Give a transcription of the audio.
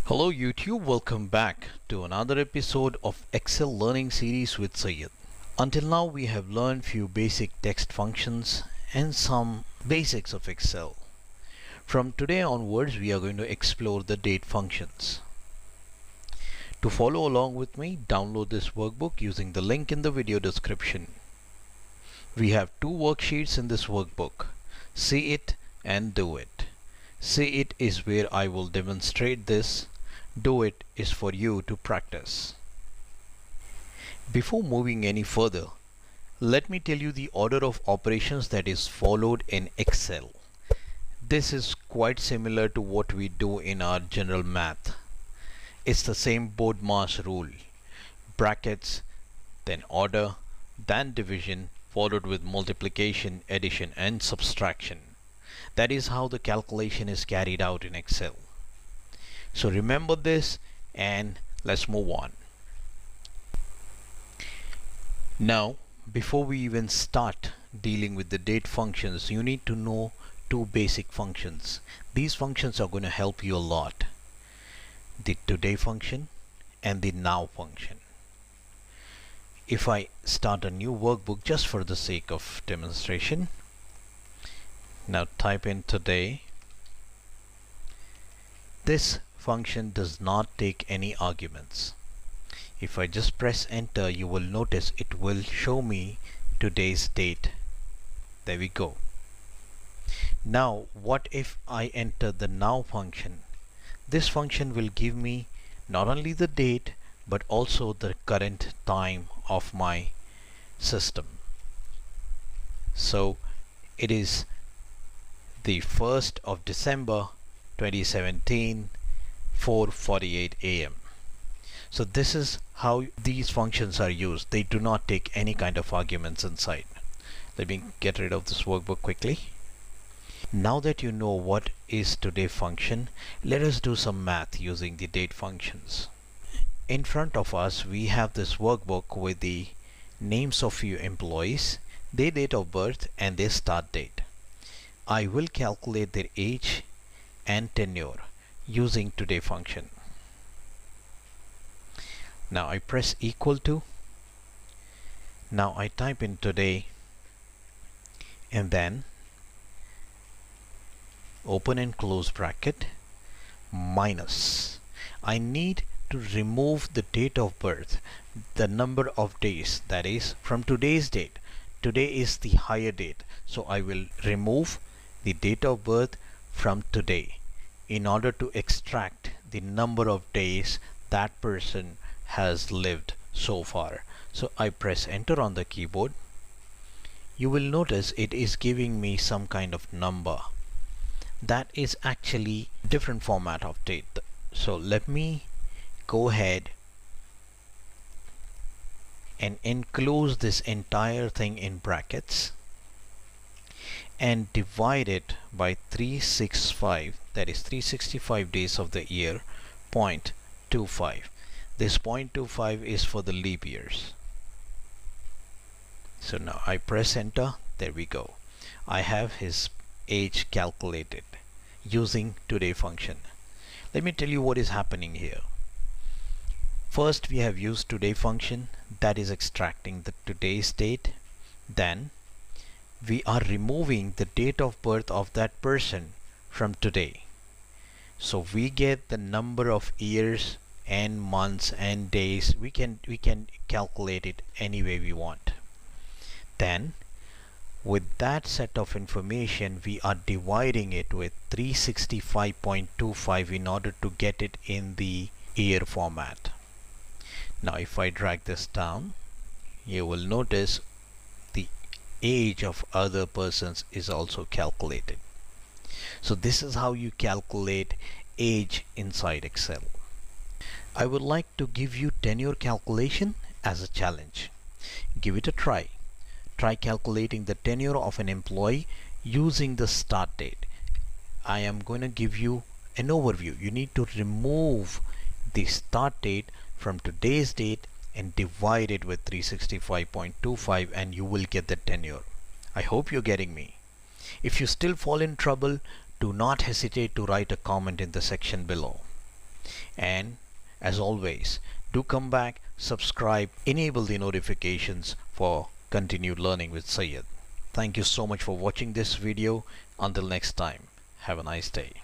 Hello YouTube, welcome back to another episode of Excel learning series with Syed. Until now we have learned few basic text functions and some basics of Excel. From today onwards we are going to explore the date functions. To follow along with me, download this workbook using the link in the video description. We have two worksheets in this workbook. See it and do it. See it is where I will demonstrate this. Do it is for you to practice. Before moving any further, let me tell you the order of operations that is followed in Excel. This is quite similar to what we do in our general math. It's the same board mass rule. Brackets, then order, then division, followed with multiplication, addition and subtraction. That is how the calculation is carried out in Excel. So remember this and let's move on. Now, before we even start dealing with the date functions, you need to know two basic functions. These functions are going to help you a lot. The today function and the now function. If I start a new workbook just for the sake of demonstration, now type in today. This function does not take any arguments. If I just press enter, you will notice it will show me today's date. There we go. Now what if I enter the now function? This function will give me not only the date but also the current time of my system. So it is the 1st of December 2017, 4:48 a.m. So this is how these functions are used. They do not take any kind of arguments inside. Let me get rid of this workbook quickly. Now that you know what is today function, let us do some math using the date functions. In front of us we have this workbook with the names of few employees, their date of birth and their start date. I will calculate their age and tenure using today function. Now I press equal to. Now I type in today and then open and close bracket minus. I need to remove the date of birth, the number of days, that is from today's date. Today is the higher date, so I will remove the date of birth from today in order to extract the number of days that person has lived so far. So I press enter on the keyboard. You will notice it is giving me some kind of number. That is actually different format of date. So let me go ahead and enclose this entire thing in brackets and divide it by 365, that is 365 days of the year, 0.25. This 0.25 is for the leap years. So now I press enter. There we go. I have his age calculated using today function. Let me tell you what is happening here. First we have used today function, that is extracting the today's date. Then we are removing the date of birth of that person from today. So we get the number of years and months and days. We can calculate it any way we want. Then with that set of information we are dividing it with 365.25 in order to get it in the year format. Now if I drag this down, you will notice the age of other persons is also calculated. So this is how you calculate age inside Excel. I would like to give you tenure calculation as a challenge. Give it a try. Try calculating the tenure of an employee using the start date. I am going to give you an overview. You need to remove the start date from today's date and divide it with 365.25 and you will get the tenure. I hope you're getting me. If you still fall in trouble, do not hesitate to write a comment in the section below. And as always, do come back, subscribe, enable the notifications for continued learning with Syed. Thank you so much for watching this video. Until next time, have a nice day.